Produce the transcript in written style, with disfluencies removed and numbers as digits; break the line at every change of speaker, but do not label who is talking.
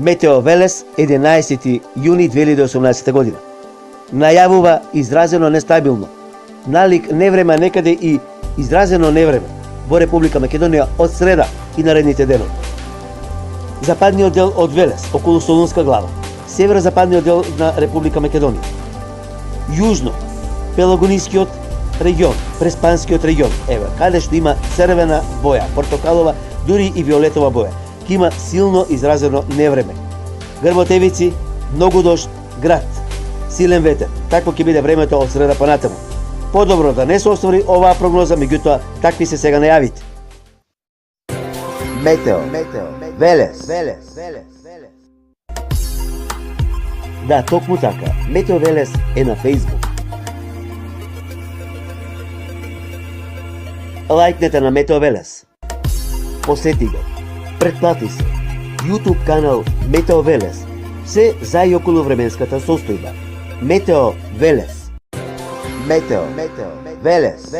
Метео Велес, 11 јуни 2018 година. Најавува изразено нестабилно, налик невреме, некаде и изразено невреме во Република Македонија од среда и наредните денови. Западниот дел од Велес, околу Солунска глава, северозападниот дел на Република Македонија, јужно, Пелагонискиот регион, Преспанскиот регион, каде што има црвена боја, портокалова, дури и виолетова боја, ке има силно изразено невреме. Грботевици, многу дожд, град, силен ветер. Такво ќе биде времето од среда понатаму. Подобро да не се оствари оваа прогноза, меѓутоа такви се сега најавите. Метео Велес. Да, токму така. Метео Велес е на Facebook. Лајкнете на Метео Велес. Посети го. Претплати се. YouTube канал Метео Велес. Се за и околу временската состојба. Метео Велес. Метео Велес.